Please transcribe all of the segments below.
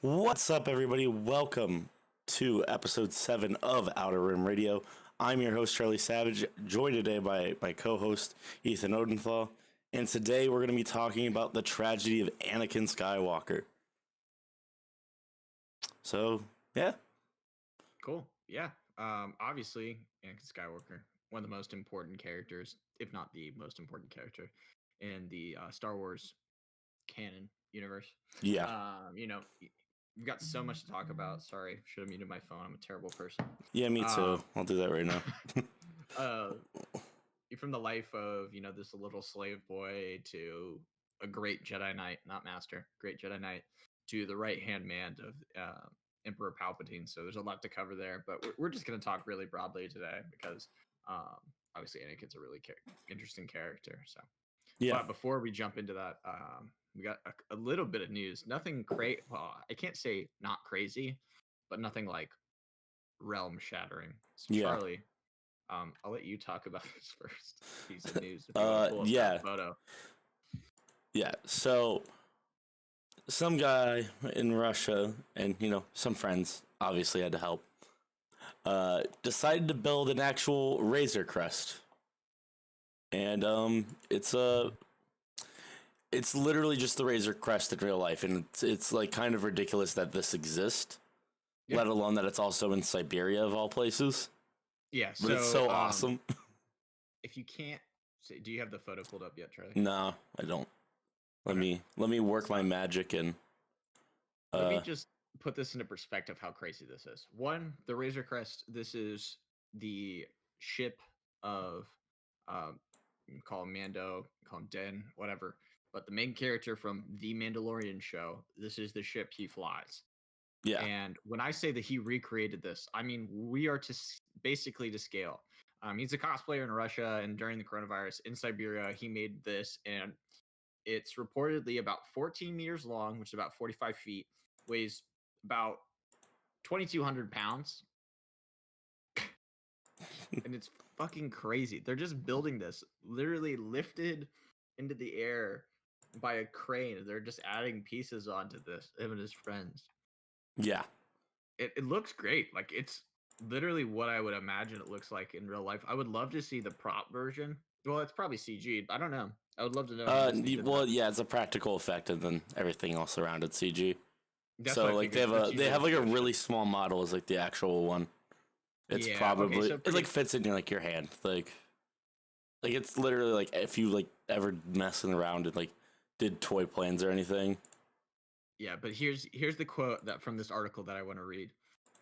What's up, everybody? Welcome to episode 7 of Outer Rim Radio. I'm your host, Charlie Savage, joined today by my co host, Ethan Odenthal. And today we're going to be talking about the tragedy of Anakin Skywalker. So, yeah. Cool. Yeah. Obviously, Anakin Skywalker, one of the most important characters, if not the most important character in the Star Wars canon universe. Yeah. We've got so much to talk about. Sorry, should have muted my phone. I'm a terrible person. Yeah, me too. I'll do that right now. From the life of, this little slave boy to a great Jedi Knight, not master, great Jedi Knight, to the right-hand man of Emperor Palpatine. So there's a lot to cover there, but we're just going to talk really broadly today because obviously Anakin's a really interesting character. So, Yeah. But before we jump into that, we got a little bit of news. Nothing crazy. Well, I can't say not crazy, but nothing like realm shattering. So Yeah. Charlie, I'll let you talk about this first piece of news. Yeah. Photo. Yeah. So, some guy in Russia and, some friends obviously had to help, decided to build an actual Razor Crest. And it's literally just the Razor Crest in real life, and it's like kind of ridiculous that this exists, let alone that it's also in Siberia of all places. Yeah, but it's so awesome. If you can't, do you have the photo pulled up yet, Charlie? No, I don't. Let me work my magic and. Let me just put this into perspective. How crazy this is. One, the Razor Crest. This is the ship of, you can call him Mando, call him Den, whatever. But the main character from the Mandalorian show, this is the ship he flies. Yeah. And when I say that he recreated this, I mean we are basically to scale. He's a cosplayer in Russia, and during the coronavirus in Siberia, he made this, and it's reportedly about 14 meters long, which is about 45 feet, weighs about 2,200 pounds. And it's fucking crazy. They're just building this, literally lifted into the air by a crane. They're just adding pieces onto this, him and his friends. Yeah. It looks great. Like, it's literally what I would imagine it looks like in real life. I would love to see the prop version. Well, it's probably CG, but I don't know. I would love to know. Yeah, it's a practical effect, and then everything else around it's CG. That's so like they have like a really small model as like the actual one. It's probably it like fits in your hand, like it's literally like if you like ever messing around and like did toy plans or anything. Yeah, but here's the quote that from this article that I want to read.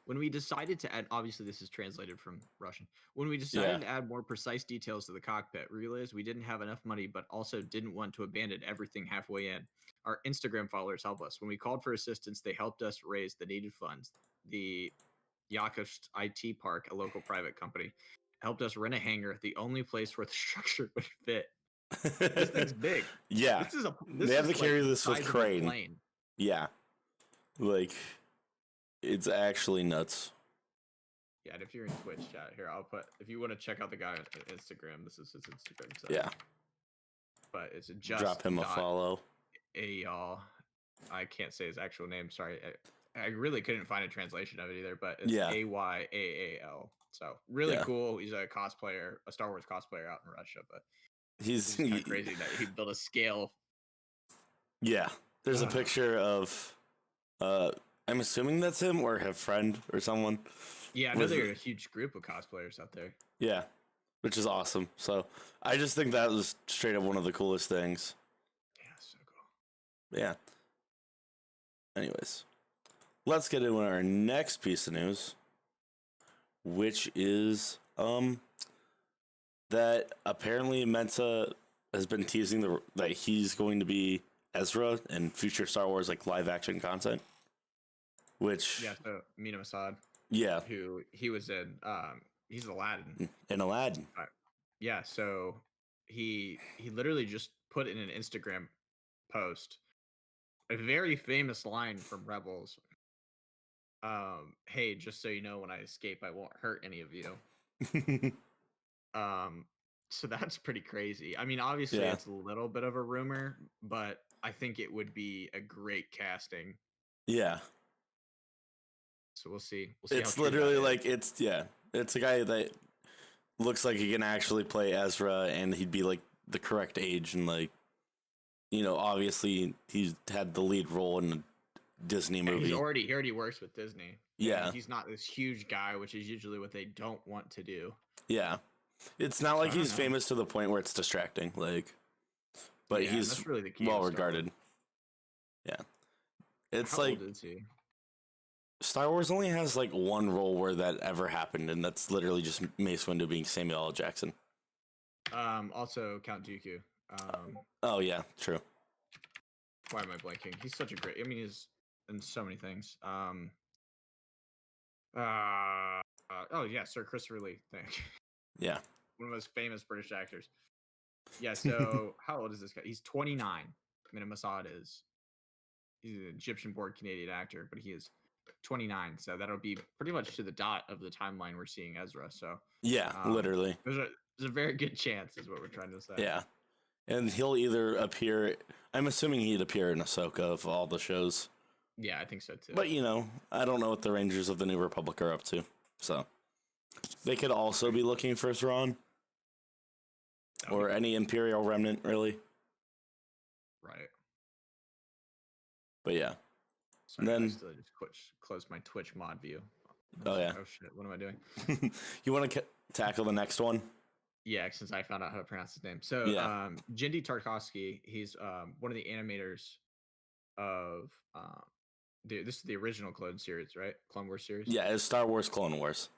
When we decided to add, obviously this is translated from Russian. When we decided to add more precise details to the cockpit, we realized we didn't have enough money, but also didn't want to abandon everything halfway in. Our Instagram followers help us. When we called for assistance, they helped us raise the needed funds. The Yakush IT Park, a local private company, helped us rent a hangar, the only place where the structure would fit. This thing's big. Yeah. They have to carry this with crane. Plane. Yeah. Like, it's actually nuts. Yeah, and if you're in Twitch chat here, I'll put, if you want to check out the guy on Instagram, this is his Instagram. So. Yeah. But it's just drop him a follow. Y'all. I can't say his actual name. Sorry. I really couldn't find a translation of it either, but it's AYAAL. So really cool. He's a cosplayer, a Star Wars cosplayer out in Russia, but he's kind of crazy that he built a scale. Yeah. There's a picture of I'm assuming that's him or a friend or someone. Yeah, I know they're a huge group of cosplayers out there. Yeah, which is awesome. So I just think that was straight up one of the coolest things. Yeah, so cool. Yeah. Anyways, let's get into our next piece of news, which is that apparently Mensa has been teasing that he's going to be Ezra in future Star Wars like live action content. Which so Mina Masad. Yeah. Who he was in he's Aladdin. In Aladdin. Yeah, so he literally just put in an Instagram post a very famous line from Rebels. Hey, just so you know, when I escape, I won't hurt any of you. So that's pretty crazy. I mean, obviously it's a little bit of a rumor, but I think it would be a great casting. Yeah. So we'll see. We'll see. It's literally like it's a guy that looks like he can actually play Ezra, and he'd be like the correct age, and like, you know, obviously he's had the lead role in a Disney movie. He already works with Disney. Yeah, he's not this huge guy, which is usually what they don't want to do. Yeah, it's not like he's famous to the point where it's distracting, like, but he's that's really the key well regarded. Yeah, it's How like old is he? Star Wars only has like one role where that ever happened, and that's literally just Mace Windu being Samuel L. Jackson. Also Count Dooku. Oh yeah, true. Why am I blanking? He's such a great. I mean, he's in so many things. Oh yeah, Sir Christopher Lee. Yeah, one of the most famous British actors. Yeah. So how old is this guy? He's 29. Mina Masad is. He's an Egyptian-born Canadian actor, but he is 29. So that'll be pretty much to the dot of the timeline we're seeing Ezra. So yeah, literally. There's a very good chance, is what we're trying to say. Yeah, and he'll either appear. I'm assuming he'd appear in Ahsoka of all the shows. Yeah, I think so too. But you know, I don't know what the Rangers of the New Republic are up to, so they could also be looking for Thrawn or any Imperial remnant, really. Right. But yeah. Sorry, then I just close my Twitch mod view. Oh yeah. Oh shit! What am I doing? You want to tackle the next one? Yeah, since I found out how to pronounce his name. So, Jindy Tarkovsky, he's one of the animators of this is the original Clone series, right? Clone Wars series. Yeah, it's Star Wars Clone Wars.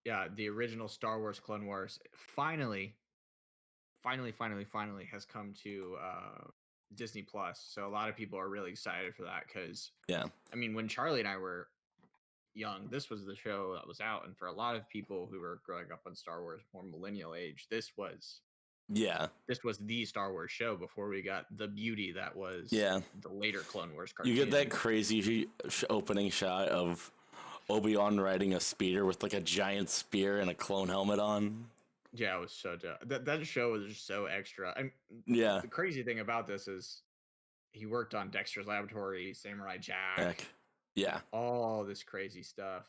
Yeah, the original Star Wars Clone Wars finally has come to Disney Plus. So a lot of people are really excited for that because I mean, when Charlie and I were young, this was the show that was out, and for a lot of people who were growing up on Star Wars, more millennial age, this was the Star Wars show before we got the beauty that was the later Clone Wars cartoon. You get that crazy opening shot of Obi-Wan riding a speeder with like a giant spear and a clone helmet on. Yeah, it was so dope. That show was just so extra. The crazy thing about this is he worked on Dexter's Laboratory, Samurai Jack. Yeah. All this crazy stuff.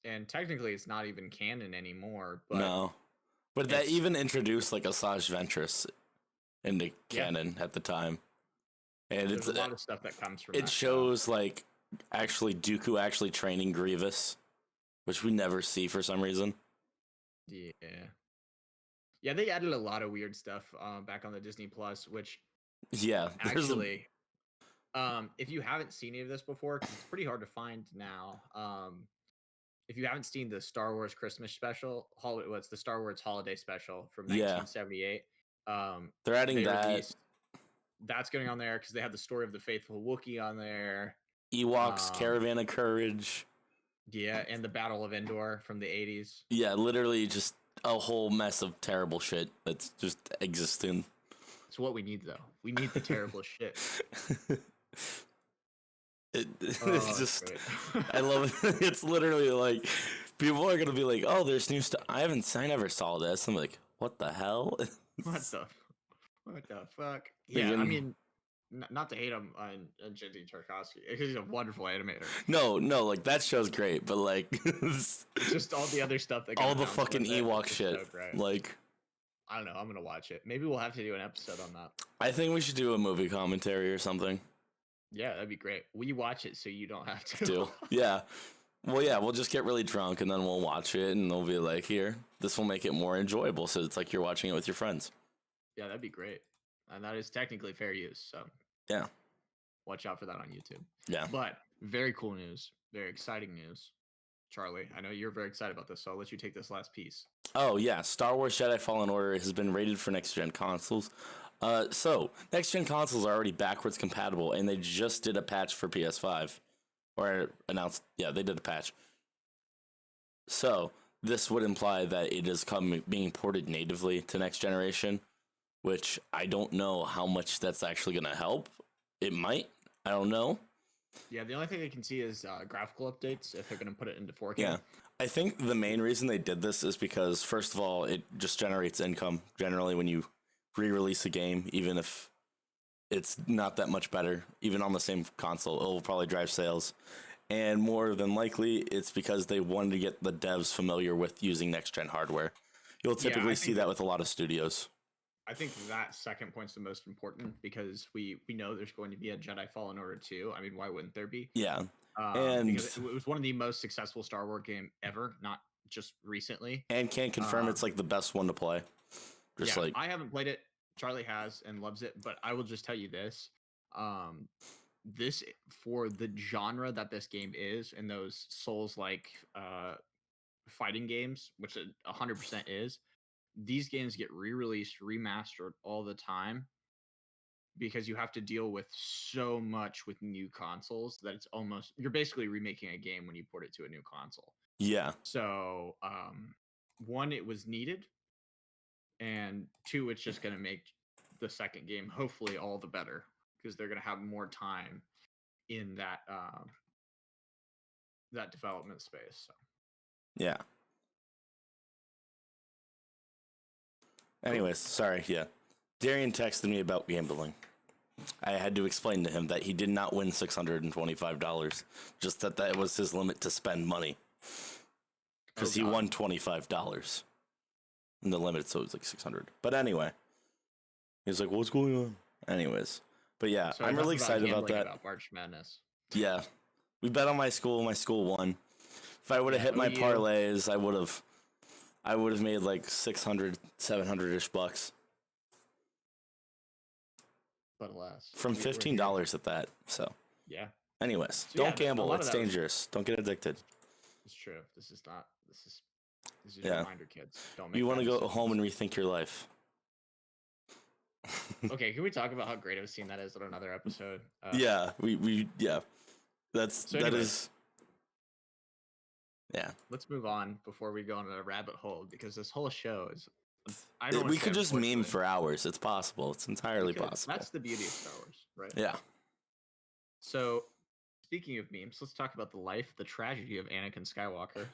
And technically it's not even canon anymore. But no. But that even introduced like Asajj Ventress into canon at the time. And there's a lot of stuff that comes from it shows like actually Dooku actually training Grievous, which we never see for some reason. Yeah. Yeah, they added a lot of weird stuff back on the Disney Plus, which actually if you haven't seen any of this before, 'cause it's pretty hard to find now. If you haven't seen the Star Wars Christmas special, what's the Star Wars Holiday Special from 1978? They're adding that's going on there because they have the story of the faithful Wookiee on there. Ewoks, Caravan of Courage. Yeah, and the Battle of Endor from the 80s. Yeah, literally just a whole mess of terrible shit that's just existing. It's what we need, though. We need the terrible shit. It's just, I love it. It's literally like, people are gonna be like, "Oh, there's new stuff." I never saw this. I'm like, what the hell? What the fuck? Yeah, I mean, not to hate him on Jindy Tarkovsky, because he's a wonderful animator. No, like that show's great, but like, it's just all the other stuff that all the fucking Ewok shit. So like, I don't know. I'm gonna watch it. Maybe we'll have to do an episode on that. I think we should do a movie commentary or something. Yeah, that'd be great. We watch it so you don't have to. Yeah. Well, yeah, we'll just get really drunk and then we'll watch it and they'll be like, here, this will make it more enjoyable. So it's like you're watching it with your friends. Yeah, that'd be great. And that is technically fair use. So yeah, watch out for that on YouTube. Yeah. But very cool news. Very exciting news. Charlie, I know you're very excited about this, so I'll let you take this last piece. Oh, yeah. Star Wars Jedi Fallen Order has been rated for next-gen consoles. So, next-gen consoles are already backwards compatible, and they just did a patch for PS5. Or announced, they did a patch. So, this would imply that it is being ported natively to next generation, which I don't know how much that's actually going to help. It might. I don't know. Yeah, the only thing I can see is graphical updates if they're going to put it into 4K. Yeah, I think the main reason they did this is because, first of all, it just generates income generally when you re-release a game, even if it's not that much better. Even on the same console, it will probably drive sales. And more than likely, it's because they wanted to get the devs familiar with using next-gen hardware. You'll typically see that with a lot of studios. I think that second point's the most important because we know there's going to be a Jedi Fallen Order 2. I mean, why wouldn't there be? Yeah. Because it was one of the most successful Star Wars game ever, not just recently. And can confirm it's like the best one to play. Just yeah, like I haven't played it. Charlie has and loves it, but I will just tell you this. This for the genre that this game is and those Souls-like fighting games, which it 100% is, these games get re-released, remastered all the time because you have to deal with so much with new consoles that it's almost you're basically remaking a game when you port it to a new console. yeah. So, one, it was needed, and two, it's just going to make the second game hopefully all the better because they're going to have more time in that that development space. So. Yeah. Anyways, sorry, yeah. Darian texted me about gambling. I had to explain to him that he did not win $625, just that was his limit to spend money. Because he won $25. And the limit, so it was like 600. But anyway, he was like, "What's going on?" Anyways, but yeah, so I'm really excited about that. About March Madness. Yeah, we bet on my school. My school won. If I would have hit my parlays, I would have made like 600, 700-ish bucks. But alas, from $15 at that. So yeah. Anyways, so don't gamble. It's dangerous. Don't get addicted. It's true. This is a reminder, kids. Don't make you want to go home and rethink your life. Okay, can we talk about how great of a scene that is on another episode? Yeah, that is. Yeah. Let's move on before we go on a rabbit hole because this whole show is. We could just meme for hours. It's possible. It's entirely possible. That's the beauty of Star Wars, right? Yeah. So, speaking of memes, let's talk about the life, the tragedy of Anakin Skywalker.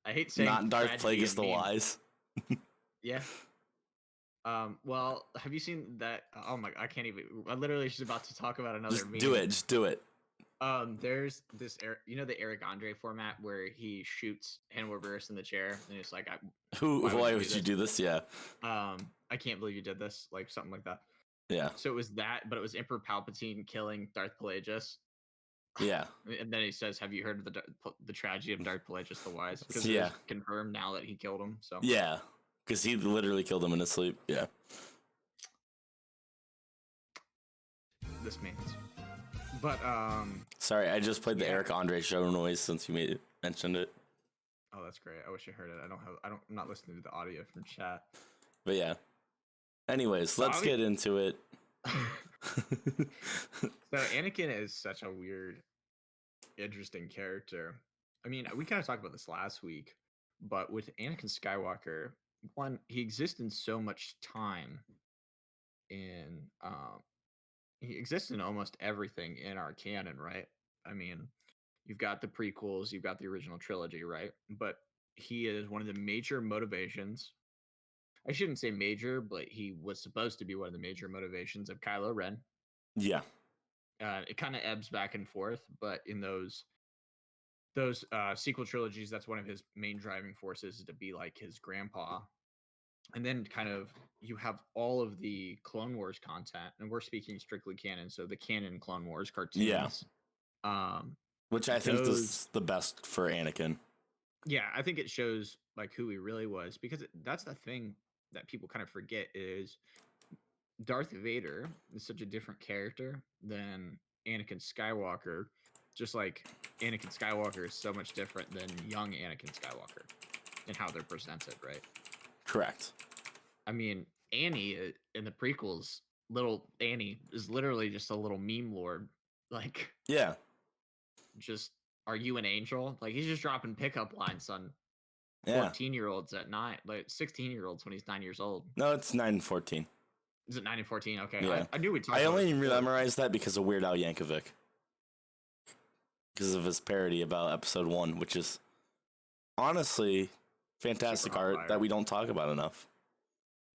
I hate saying not Darth Plagueis the Wise. Yeah. Well, have you seen that? Oh my! I can't even. I literally was about to talk about another meme. Just do it. There's this, the Eric Andre format where he shoots hand reverse in the chair, and it's like, why would you do this? Yeah. I can't believe you did this, like something like that. Yeah. So it was that, but it was Emperor Palpatine killing Darth Plagueis. Yeah. And then he says, "Have you heard of the tragedy of Darth Plagueis the Wise?" Because it's confirmed now that he killed him. So yeah, because he literally killed him in his sleep. Yeah. This means. But sorry, I just played the Eric Andre show noise since you mentioned it. Oh, that's great. I wish I heard it. I'm not listening to the audio from chat. But yeah. Anyways, let's get into it. So Anakin is such a weird, interesting character. I mean, we kind of talked about this last week, but with Anakin Skywalker, one, he exists in so much time in he exists in almost everything in our canon, right? I mean, you've got the prequels, you've got the original trilogy, right? But he is one of the major motivations. I shouldn't say major, but he was supposed to be one of the major motivations of Kylo Ren. Yeah. It kind of ebbs back and forth, but in those sequel trilogies, that's one of his main driving forces, is to be like his grandpa. And then kind of you have all of the Clone Wars content, and we're speaking strictly canon, so the canon Clone Wars cartoons. Yeah. Which I think is the best for Anakin. Yeah, I think it shows like who he really was, because that's the thing that people kind of forget is Darth Vader is such a different character than Anakin Skywalker, just like Anakin Skywalker is so much different than young Anakin Skywalker and how they're presented, right? Correct. I mean, Annie in the prequels, little Annie is literally just a little meme lord. Like, yeah. Just, are you an angel? Like, he's just dropping pickup lines on 14-year-olds at 9, like 16-year-olds when he's 9 years old. No, it's 9 and 14. Is it 9 and 14? Okay. Yeah. I knew we talked about I only memorized that because of Weird Al Yankovic. Because of his parody about episode 1, which is honestly fantastic art that we don't talk about enough.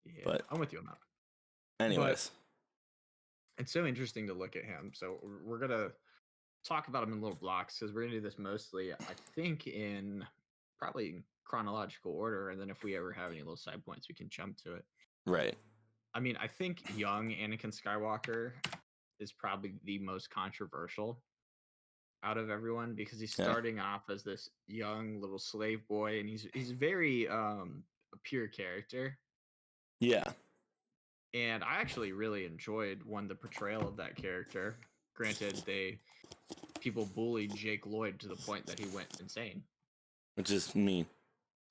Yeah, but I'm with you on that. Anyways. But it's so interesting to look at him. So we're going to talk about them in little blocks because we're gonna do this mostly, I think, in probably chronological order, and then if we ever have any little side points, we can jump to it. Right. I mean, I think young Anakin Skywalker is probably the most controversial out of everyone because he's Yeah. starting off as this young little slave boy, and he's very a pure character. Yeah. And I actually really enjoyed the portrayal of that character. Granted, people bullied Jake Lloyd to the point that he went insane, Which is mean.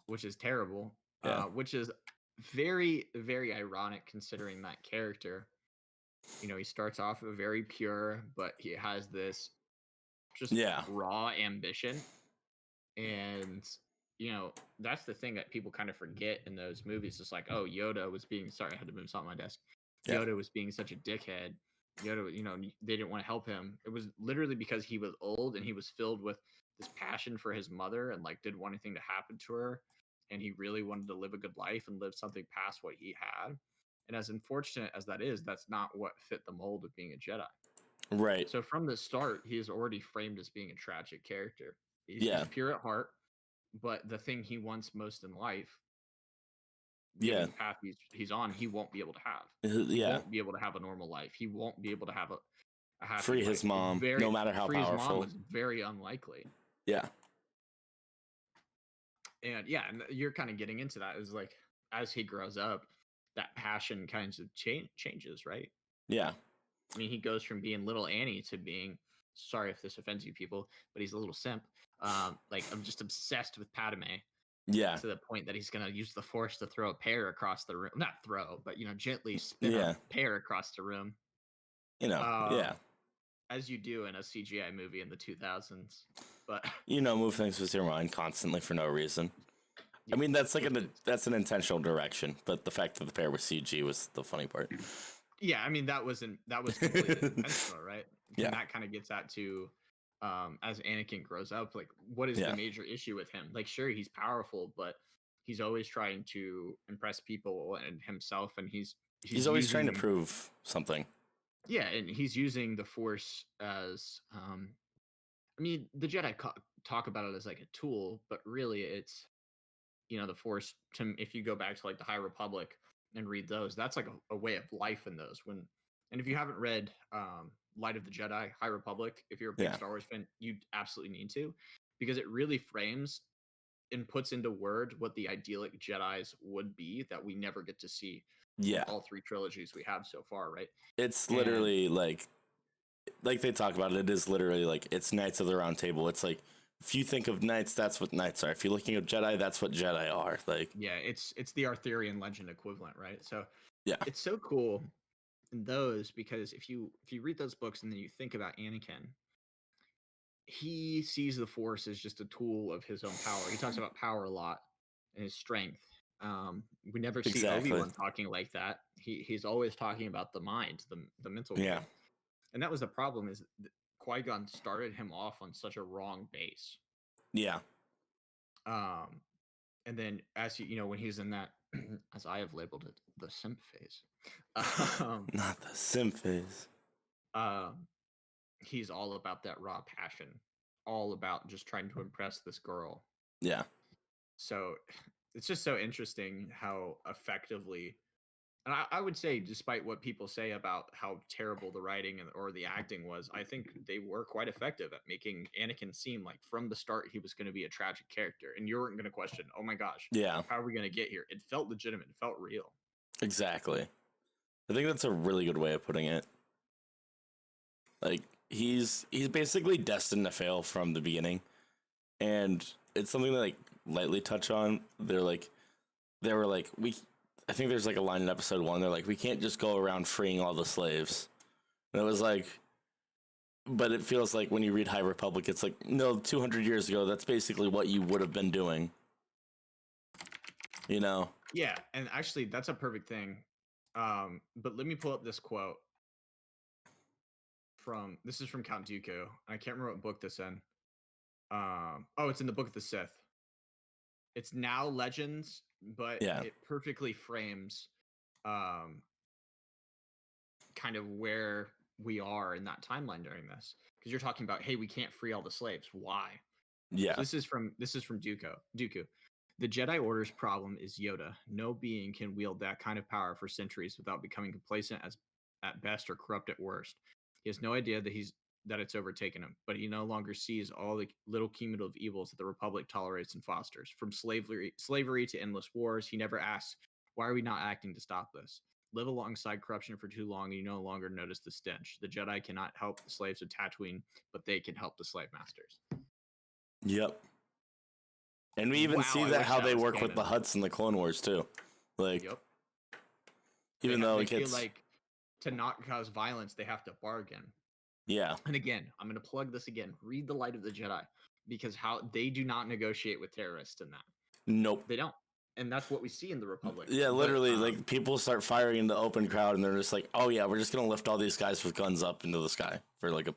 which is terrible. Yeah. Which is very, very ironic considering that character. You know, he starts off very pure, but he has this just Yeah. raw ambition. And, you know, that's the thing that people kind of forget in those movies. It's like, oh, Yoda was being, sorry, I had to move something on my desk. Yeah. Yoda was being such a dickhead. Yoda, you know, they didn't want to help him. It was literally because he was old and he was filled with this passion for his mother and like didn't want anything to happen to her. And he really wanted to live a good life and live something past what he had. And as unfortunate as that is, that's not what fit the mold of being a Jedi. Right. So from the start, he is already framed as being a tragic character. Yeah. He's pure at heart, but the thing he wants most in life, Yeah. given the path he's on, he won't be able to have. He Yeah. won't be able to have a normal life. He won't be able to have a happy Free life. his mom, no matter how free powerful. his mom is very unlikely. Yeah. And yeah, and you're kind of getting into that is like as he grows up, that passion kind of changes, right? Yeah. I mean, he goes from being little Annie to being, sorry if this offends you people, but he's a little simp. Like I'm just obsessed with Padme. Yeah. To the point that he's gonna use the Force to throw a pear across the room. Not throw, but you know, gently spin a pear across the room. You know, yeah. As you do in a CGI movie in the 2000s. But you know, move things with your mind constantly for no reason. Yeah, I mean, that's like that's an intentional direction, but the fact that the pear was CG was the funny part. Yeah, I mean that was completely intentional, right? Yeah. And that kind of gets at to as Anakin grows up, like what is the major issue with him? Like sure, he's powerful, but he's always trying to impress people and himself, and he's always trying to prove something. Yeah, and he's using the Force as I mean, the Jedi talk about it as like a tool, but really it's, you know, the Force, if you go back to like the High Republic and read those, that's like a way of life in those. And if you haven't read Light of the Jedi, High Republic, if you're a big Star Wars fan, you absolutely need to, because it really frames and puts into word what the idyllic Jedis would be that we never get to see. Yeah, all three trilogies we have so far, right? It's literally like they talk about it. It is literally like it's Knights of the Round Table. It's like if you think of knights, that's what knights are. If you're looking at Jedi, that's what Jedi are. Like yeah, it's the Arthurian legend equivalent, right? So yeah, it's so cool in those because if you read those books and then you think about Anakin, he sees the Force as just a tool of his own power. He talks about power a lot and his strength. We never see Obi-Wan talking like that. He's always talking about the mind, the mental. Yeah. And that was the problem is Qui-Gon started him off on such a wrong base. Yeah. And then as you know, when he's in that, as I have labeled it, the simp phase. Not the simp phase. He's all about that raw passion, all about just trying to impress this girl. Yeah. So it's just so interesting how effectively, and I would say, despite what people say about how terrible the writing or the acting was, I think they were quite effective at making Anakin seem like from the start he was going to be a tragic character, and you weren't going to question, oh my gosh, yeah, how are we going to get here? It felt legitimate. It felt real. Exactly. I think that's a really good way of putting it. Like he's basically destined to fail from the beginning, and it's something that like lightly touch on. They were like I think there's like a line in episode 1. They're like, we can't just go around freeing all the slaves. And it was like, but it feels like when you read High Republic, it's like, no, 200 years ago, that's basically what you would have been doing. You know? Yeah, and actually, that's a perfect thing. But let me pull up this quote this is from Count Dooku. I can't remember what book this in. It's in the Book of the Sith. It's now Legends, but it perfectly frames kind of where we are in that timeline during this, because you're talking about, hey, we can't free all the slaves. Why? Yeah. So this is from Dooku. The Jedi Order's problem is Yoda. No being can wield that kind of power for centuries without becoming complacent as at best or corrupt at worst. He has no idea that it's overtaken him, but he no longer sees all the little cumulative evils that the Republic tolerates and fosters. From slavery to endless wars, he never asks, why are we not acting to stop this? Live alongside corruption for too long and you no longer notice the stench. The Jedi cannot help the slaves of Tatooine, but they can help the slave masters. Yep. And we even see that how they work canon. with the Hutts in the Clone Wars too. Like, yep. Even though they it gets feel like to not cause violence, they have to bargain. Yeah. And again, I'm going to plug this again. Read The Light of the Jedi, because how they do not negotiate with terrorists in that. Nope. They don't. And that's what we see in the Republic. Yeah, literally, like people start firing in the open crowd, and they're just like, "Oh yeah, we're just gonna lift all these guys with guns up into the sky for like a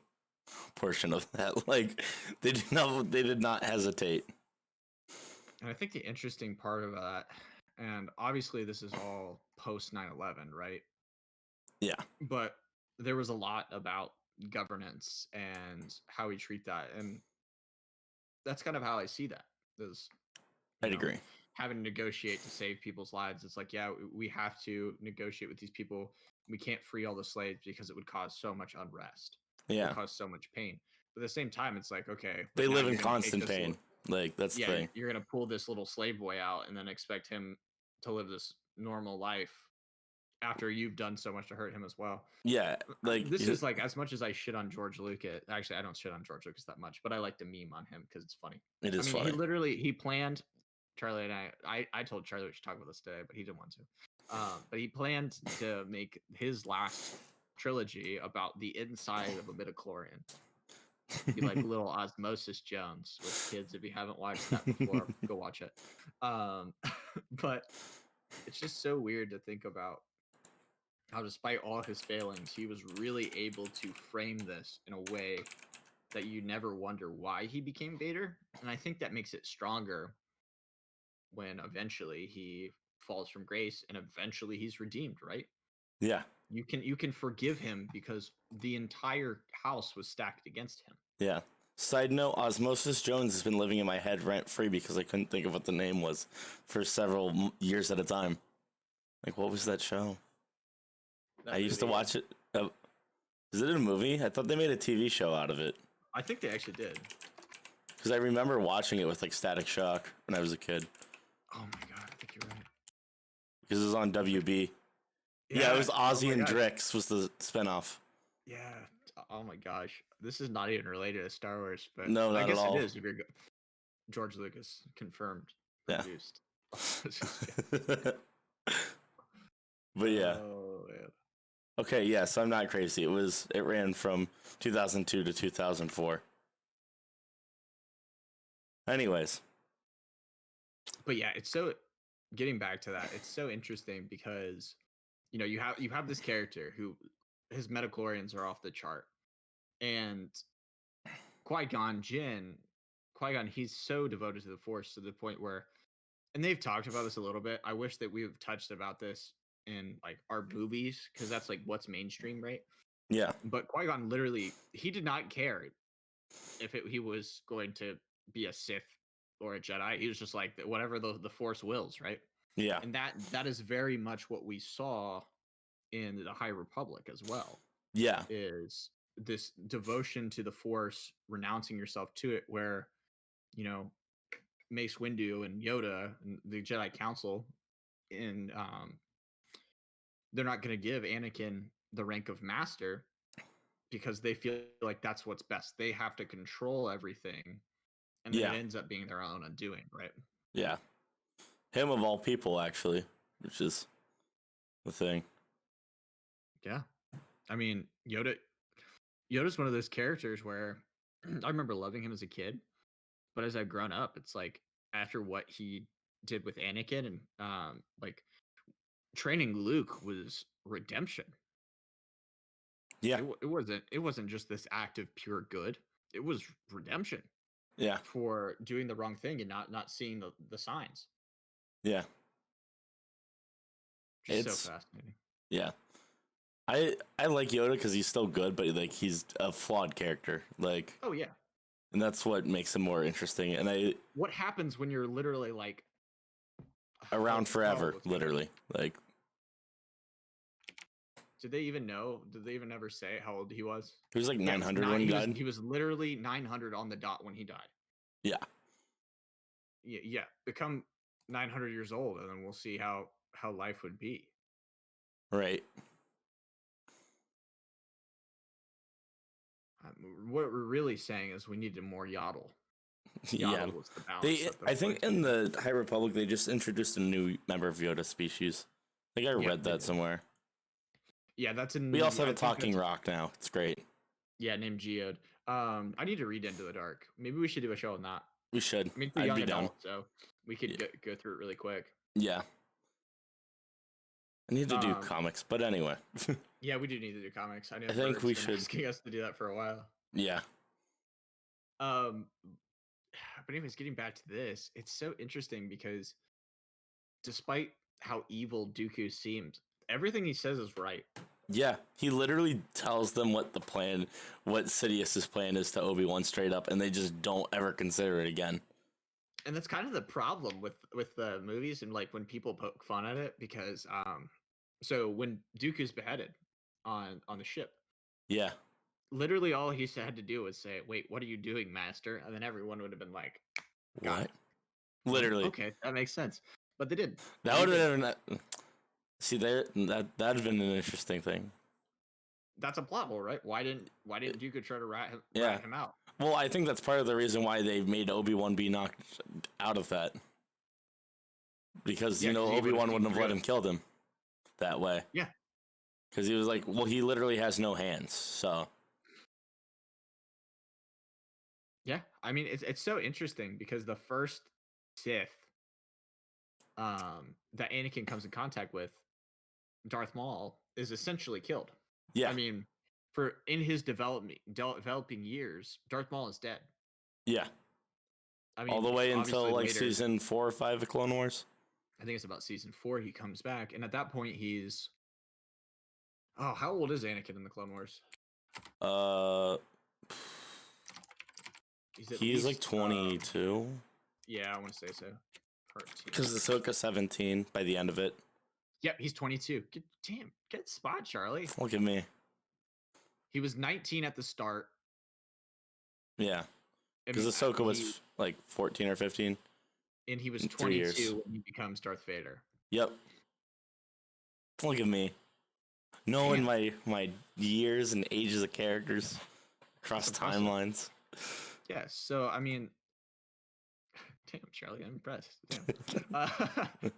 portion of that." Like they did not hesitate. And I think the interesting part of that, and obviously this is all post 9/11, right? Yeah. But there was a lot about governance and how we treat that, and that's kind of how I see that. Is I'd agree. Having to negotiate to save people's lives. It's like, yeah, we have to negotiate with these people. We can't free all the slaves because it would cause so much unrest. Yeah. It would cause so much pain. But at the same time, it's like, okay, they live in constant pain. Like that's the thing. You're gonna pull this little slave boy out and then expect him to live this normal life after you've done so much to hurt him as well. Yeah, like this is like, as much as I shit on George Lucas. Actually, I don't shit on George Lucas that much, but I like to meme on him because it's funny. It is funny. He planned. Charlie and I told Charlie we should talk about this today, but he didn't want to. But he planned to make his last trilogy about the inside of a midichlorian. Be like little Osmosis Jones with kids. If you haven't watched that before, go watch it. But it's just so weird to think about how, despite all of his failings, he was really able to frame this in a way that you never wonder why he became Vader. And I think that makes it stronger when eventually he falls from grace and eventually he's redeemed, right? Yeah. You can forgive him because the entire house was stacked against him. Yeah. Side note, Osmosis Jones has been living in my head rent-free because I couldn't think of what the name was for several years at a time. Like, what was that show? I used to watch it. Is it a movie? I thought they made a TV show out of it. I think they actually did. Because I remember watching it with like Static Shock when I was a kid. Oh my god, I think you're right. Because it was on WB. Yeah, it was Ozzy and Drix was the spinoff. Yeah. Oh my gosh. This is not even related to Star Wars, but no, not I guess at all. it is. If you're George Lucas confirmed. Produced. But yeah. Oh, man. Okay, yeah, so I'm not crazy. It ran from 2002 to 2004. Anyways. But yeah, it's so, getting back to that, it's so interesting because you have this character who his midichlorians are off the chart. And Qui-Gon he's so devoted to the Force to the point where, and they've talked about this a little bit. I wish that we've touched about this in like our movies, because that's like what's mainstream, right? Yeah. But Qui-Gon literally, he did not care if he was going to be a Sith or a Jedi. He was just like, whatever the Force wills, right? Yeah. And that is very much what we saw in the High Republic as well. Yeah. Is this devotion to the Force, renouncing yourself to it, where Mace Windu and Yoda and the Jedi Council, and they're not going to give Anakin the rank of master because they feel like that's what's best. They have to control everything, and then it ends up being their own undoing, right? Yeah. Him of all people, actually, which is the thing. Yeah. I mean, Yoda's one of those characters where I remember loving him as a kid, but as I've grown up, it's like after what he did with Anakin and like training Luke was redemption. Yeah. It wasn't just this act of pure good. It was redemption. Yeah. For doing the wrong thing and not seeing the signs. Yeah. It's so fascinating. Yeah. I like Yoda because he's still good, but like he's a flawed character. Like, Oh yeah. and that's what makes him more interesting. And What happens when you're literally like around forever, was literally. Like, did they even know? Did they even ever say how old he was? he was like Yeah, 900 when he died. he was literally 900 on the dot when he died. Yeah. Yeah. Become 900 years old, and then we'll see how life would be. Right. What we're really saying is we needed more Yaddle. Yeah. Yaddle was the balance. I think in the High Republic they just introduced a new member of Yoda species. I think I read that somewhere. Yeah, that's in. We also have a talking rock now. It's great. Yeah, named Geode. I need to read Into the Dark. Maybe we should do a show on that. We should. I mean, it's a young adult, so we could go through it really quick. Yeah. I need to do comics, but anyway. Yeah, we do need to do comics. I think we should. Asking us to do that for a while. Yeah. But anyways, getting back to this, it's so interesting because despite how evil Dooku seems, everything he says is right. Yeah, he literally tells them what Sidious's plan is to Obi-Wan straight up, and they just don't ever consider it again. And that's kind of the problem with the movies and like when people poke fun at it, because so when Dooku's beheaded on the ship, yeah, literally all he had to do was say, "Wait, what are you doing, Master?" And then everyone would have been like, "What?" Literally. Okay, that makes sense. But they didn't. That would have been. See there, that'd have been an interesting thing. That's a plot hole, right? Why didn't Dooku try to rat him out? Well, I think that's part of the reason why they made Obi-Wan be knocked out of that. Because, Obi-Wan wouldn't have let him kill him that way. Yeah. Because he was like, well, he literally has no hands, so. Yeah, I mean, it's so interesting because the first Sith that Anakin comes in contact with, Darth Maul, is essentially killed. Yeah. I mean, in his developing years, Darth Maul is dead. Yeah. I mean, all the way until like season 4 or 5 of Clone Wars. I think it's about season 4 he comes back, and at that point he's how old is Anakin in the Clone Wars? He's like 22. Yeah, I want to say so. Because Ahsoka's 17 by the end of it. Yep, he's 22. Get spot, Charlie. Look at me. He was 19 at the start. Yeah. Because Ahsoka was like 14 or 15. And he was 22 when he becomes Darth Vader. Yep. Look at me. Knowing my years and ages of characters across timelines. Yeah, so I mean, damn, Charlie, I'm impressed.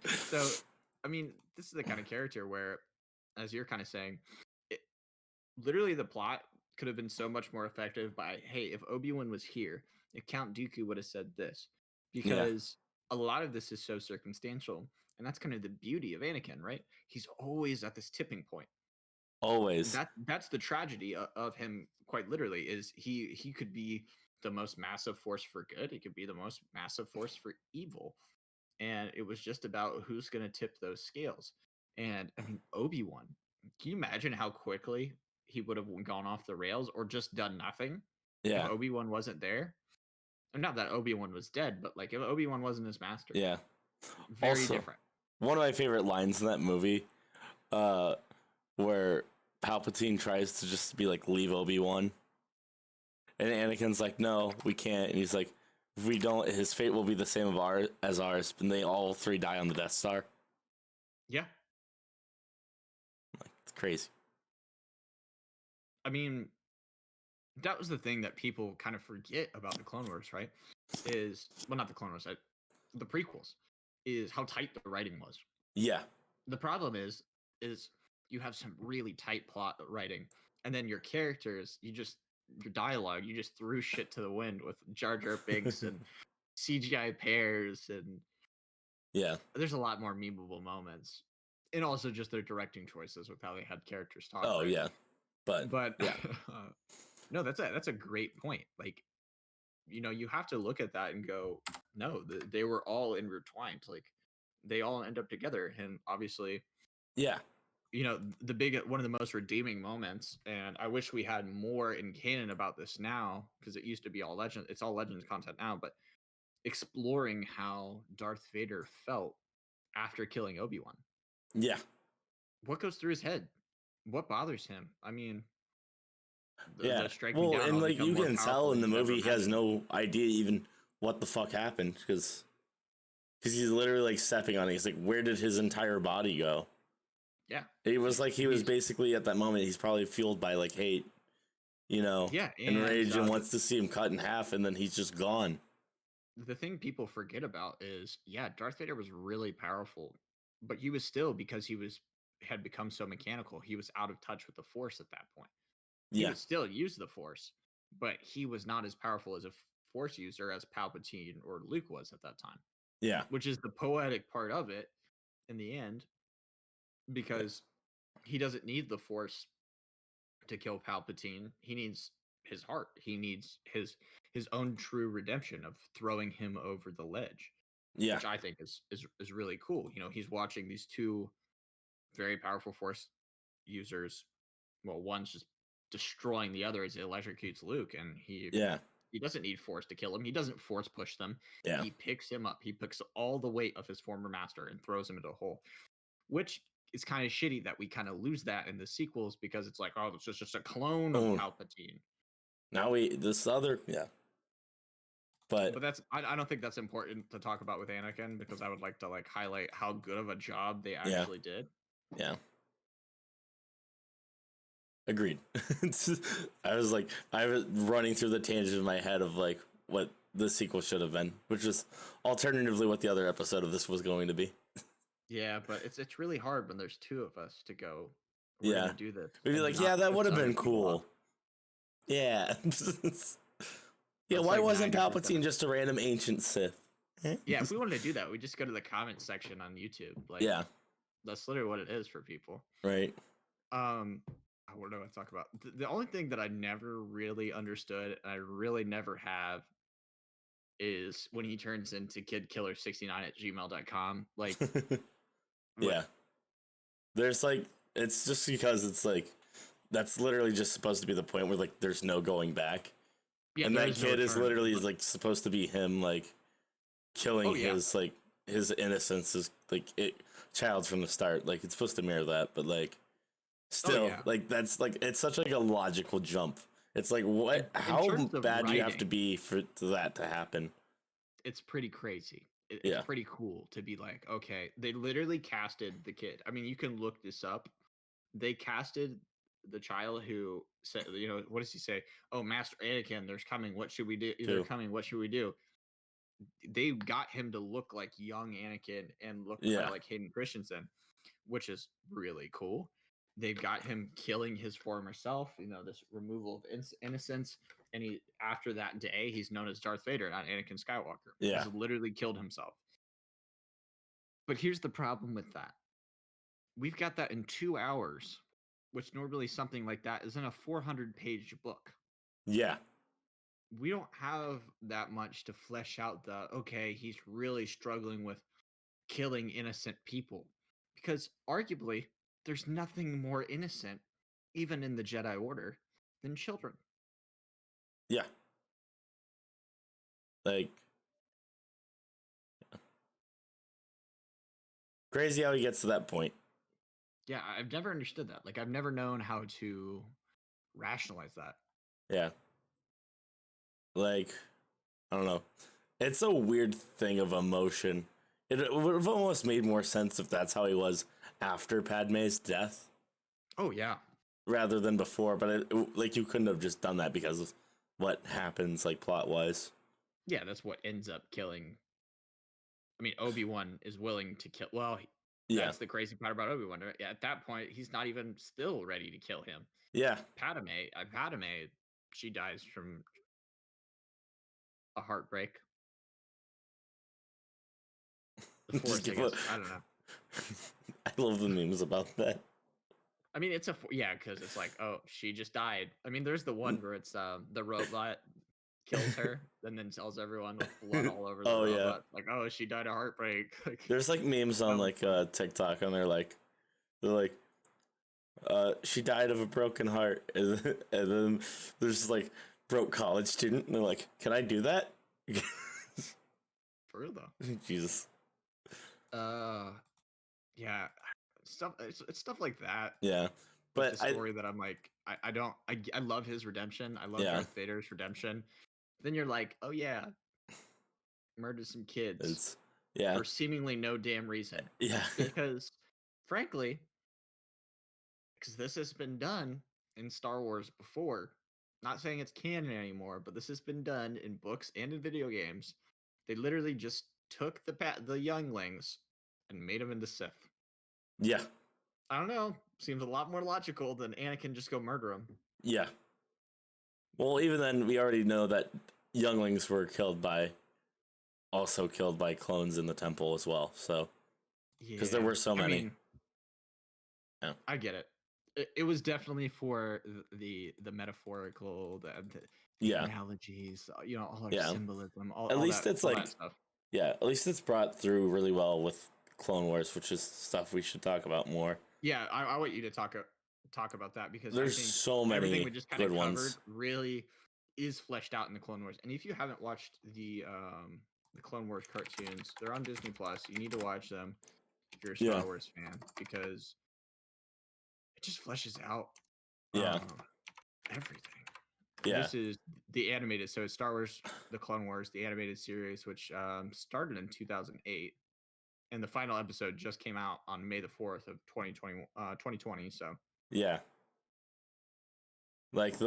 So, I mean, this is the kind of character where, as you're kind of saying, literally the plot could have been so much more effective by, hey, if Obi-Wan was here, if Count Dooku would have said this, because a lot of this is so circumstantial, and that's kind of the beauty of Anakin, right? He's always at this tipping point. Always. That's the tragedy of him, quite literally, is he could be the most massive force for good. He could be the most massive force for evil. And it was just about who's going to tip those scales. And I mean, Obi-Wan, can you imagine how quickly he would have gone off the rails or just done nothing? Yeah. If Obi-Wan wasn't there. And not that Obi-Wan was dead, but like if Obi-Wan wasn't his master. Yeah. Very different. One of my favorite lines in that movie, where Palpatine tries to just be like, leave Obi-Wan. And Anakin's like, no, we can't. And he's like, if we don't, his fate will be the same as ours. And they all 3 die on the Death Star. Yeah. It's crazy. I mean, that was the thing that people kind of forget about the Clone Wars, right? Not the Clone Wars, the prequels, is how tight the writing was. Yeah. The problem is you have some really tight plot writing, and then your characters, your dialogue, you just threw shit to the wind with Jar Jar Binks and CGI pairs, and there's a lot more memeable moments, and also just their directing choices with how they had characters talk. Oh, right? yeah. But yeah. No, that's a great point. Like, you have to look at that and go, no, they were all intertwined. Like, they all end up together, and obviously, yeah, one of the most redeeming moments, and I wish we had more in canon about this now, because it used to be all legend. It's all Legends content now, but exploring how Darth Vader felt after killing Obi-Wan. Yeah. What goes through his head? What bothers him? I mean, Yeah. the strike me Well, down. and I'll like become you more can powerful tell in than the you could ever movie, he has imagine. no idea even what the fuck happened because he's literally like stepping on it. He's like, where did his entire body go? Yeah. It was like he was basically at that moment. He's probably fueled by like hate, Yeah, and and rage, and wants to see him cut in half, and then he's just gone. the thing people forget about is, yeah, Darth Vader was really powerful, but he was still, because had become so mechanical, he was out of touch with the Force at that point. He Yeah. would still use the Force, but he was not as powerful as a Force user as Palpatine or Luke was at that time. Yeah. Which is the poetic part of it in the end, because he doesn't need the Force to kill Palpatine. He needs his heart. He needs his own true redemption of throwing him over the ledge, Yeah. which I think is really cool. He's watching these two very powerful Force users. Well, one's just destroying the other as it electrocutes Luke, and he doesn't need Force to kill him. He doesn't Force push them. Yeah. He picks him up. He picks all the weight of his former master and throws him into a hole, which is kind of shitty that we kind of lose that in the sequels, because it's like, oh, this is just a clone of Palpatine. Now this other, but I don't think that's important to talk about with Anakin, because I would like to highlight how good of a job they actually did. Yeah. Agreed. I was running through the tangent in my head of like what the sequel should have been, which is alternatively what the other episode of this was going to be. Yeah, but it's really hard when there's two of us to go. We're gonna do this. We'd be like, yeah, that would have been cool. Yeah. Yeah, why wasn't Palpatine just a random ancient Sith? Yeah, if we wanted to do that, we just go to the comment section on YouTube. That's literally what it is for people. Right. What do I talk about? The only thing that I never really understood, and I really never have, is when he turns into kidkiller69@gmail.com. Like, yeah. There's it's just because it's that's literally just supposed to be the point where there's no going back. Yeah, and that kid is literally supposed to be him killing his his innocence is child from the start. It's supposed to mirror that, but still that's it's such a logical jump. It's what how bad do you have to be for that to happen? It's pretty crazy. It's pretty cool to be like, okay, they literally casted the kid. I mean, you can look this up. They casted the child who said, what does he say? Oh, Master Anakin, there's coming. What should we do? They're coming. What should we do? They got him to look like young Anakin and look kind of like Hayden Christensen, which is really cool. They've got him killing his former self, this removal of innocence. And after that day, he's known as Darth Vader, not Anakin Skywalker. Yeah. He's literally killed himself. But here's the problem with that. We've got that in 2 hours, which normally something like that is in a 400-page book. Yeah. We don't have that much to flesh out he's really struggling with killing innocent people. Because arguably, there's nothing more innocent, even in the Jedi Order, than children. Yeah. Crazy how he gets to that point. Yeah, I've never understood that. I've never known how to rationalize that. Yeah. I don't know. It's a weird thing of emotion. It would have almost made more sense if that's how he was after Padme's death. Oh, yeah. Rather than before, but you couldn't have just done that because of what happens, plot-wise. Yeah, that's what ends up killing. I mean, Obi-Wan is willing to kill. Well, that's the crazy part about Obi-Wan. Yeah, at that point, he's not even still ready to kill him. Yeah. Padme, she dies from a heartbreak. The Force, I guess. I don't know. I love the memes about that. I mean, it's because it's oh, she just died. I mean, there's the one where it's the robot kills her and then tells everyone with blood all over the robot. Oh, she died of heartbreak. There's memes on TikTok and they're She died of a broken heart, and then there's like broke college student, and they're like, "Can I do that?" For real though. Jesus. Yeah, stuff. It's stuff like that Yeah, with the but story that I'm like, I don't. I love his redemption. I love yeah, Darth Vader's redemption. Then you're like, oh yeah, murdered some kids it's yeah, for seemingly no damn reason. yeah, Because, frankly, because this has been done in Star Wars before. Not saying it's canon anymore, but this has been done in books and in video games. They literally just took the younglings and made them into Sith. yeah, I don't know. Seems a lot more logical than Anakin just go murder him. yeah. Well, even then, we already know that younglings were also killed by clones in the temple as well. So, because there were so many. I mean, yeah. I get it. It was definitely for the metaphorical, the Yeah. analogies, all our Yeah. symbolism, At all least that, it's all like, that stuff. yeah, at least it's brought through really well with Clone Wars, which is stuff we should talk about more. Yeah, I want you to talk about that because There's I think so everything many we just kind good of covered ones. really is fleshed out in the Clone Wars. And if you haven't watched the Clone Wars cartoons, they're on Disney Plus. You need to watch them if you're a Star Wars fan because it just fleshes out Yeah. everything. Yeah. This is the animated, so it's Star Wars: The Clone Wars, the animated series, which started in 2008, and the final episode just came out on May the 4th of 2020. So Yeah. Like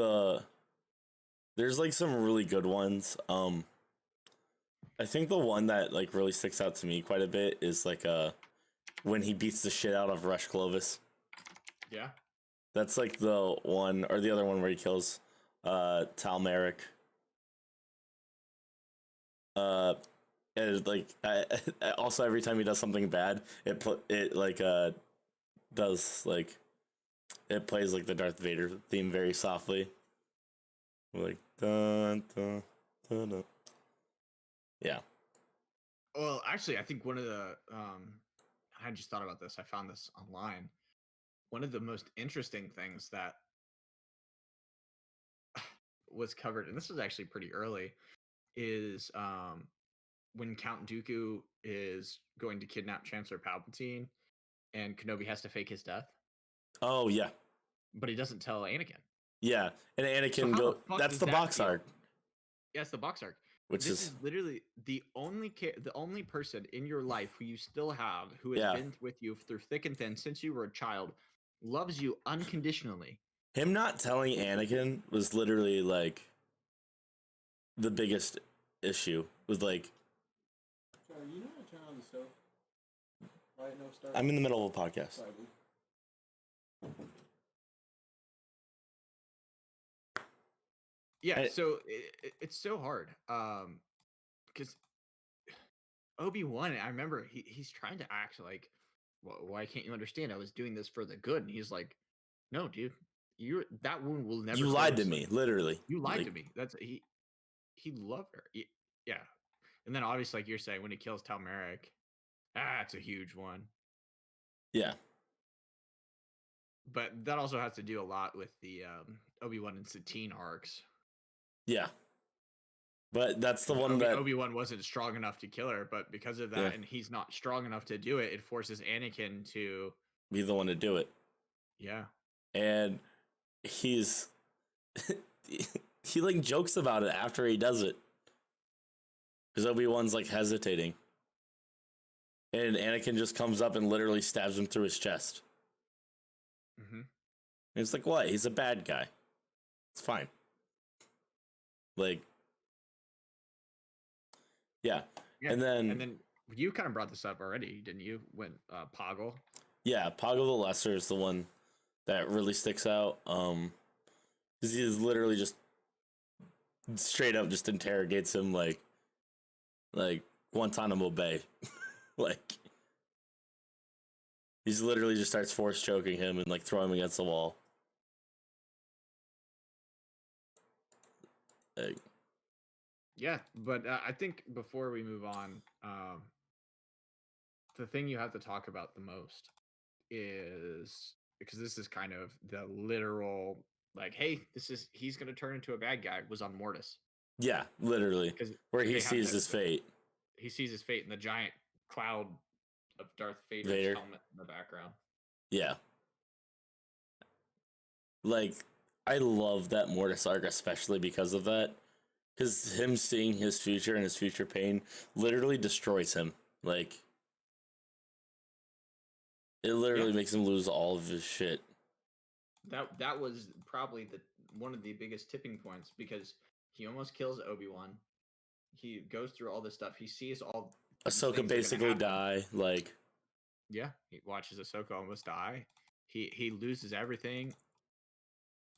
there's like some really good ones. I think the one that like really sticks out to me quite a bit is like when he beats the shit out of Rush Clovis. yeah, That's like the one or the other one where he kills Tal Merrick. And like also every time he does something bad, it does like it plays like the Darth Vader theme very softly. Like dun dun dun dun. Yeah. well, actually, I think one of the I just thought about this. I found this online. One of the most interesting things that was covered, and this was actually pretty early, is when Count Dooku is going to kidnap Chancellor Palpatine, and Kenobi has to fake his death, Oh yeah. but he doesn't tell Anakin. Yeah. And So Anakin how the go fuck that's does the that box feel? art, Yes, the box arc. which This is is literally the only person in your life who you still have, who has yeah. been with you through thick and thin since you were a child, loves you unconditionally. Him not telling Anakin was literally like the biggest issue. Was like Sorry, you know how to turn on the stove? Why no start? I'm in the middle of a podcast. Sorry, dude. Yeah, I- so it's so hard because Obi-Wan, I remember he's trying to act like, why can't you understand? I was doing this for the good, and he's like, no, dude, that wound will never. You lied to close. me, literally. You lied Like, to me. That's he loved her. Yeah, and then obviously, like you're saying, when he kills Tal Merrick, it's a huge one. yeah. But that also has to do a lot with the Obi-Wan and Satine arcs. Yeah. But that's the one that Obi-Wan wasn't strong enough to kill her, but because of that, Yeah. and he's not strong enough to do it, it forces Anakin to, be the one to do it. yeah. And he's he like jokes about it after he does it. Because Obi-Wan's like hesitating. And Anakin just comes up and literally stabs him through his chest. Mm-hmm. And it's like, what? He's a bad guy. It's fine. Like, yeah. Yeah. And then you kind of brought this up already, didn't you? When Poggle. yeah, Poggle the Lesser is the one that really sticks out. Because he is literally just straight up just interrogates him like Guantanamo Bay. Like he's literally just starts force choking him and like throwing him against the wall. Like, Yeah, but I think before we move on, the thing you have to talk about the most is because this is kind of the literal like, hey, he's gonna turn into a bad guy was on Mortis Yeah, literally. because Where he they had sees his fate. he sees his fate in the giant cloud of Darth Vader's Vader. helmet in the background. Yeah. Like, I love that Mortis arc, especially because of that. Because him seeing his future and his future pain literally destroys him. Like, it literally makes him lose all of his shit. That was probably the one of the biggest tipping points because he almost kills Obi-Wan. He goes through all this stuff. He sees all Ahsoka basically die. Like, yeah, he watches Ahsoka almost die. He loses everything.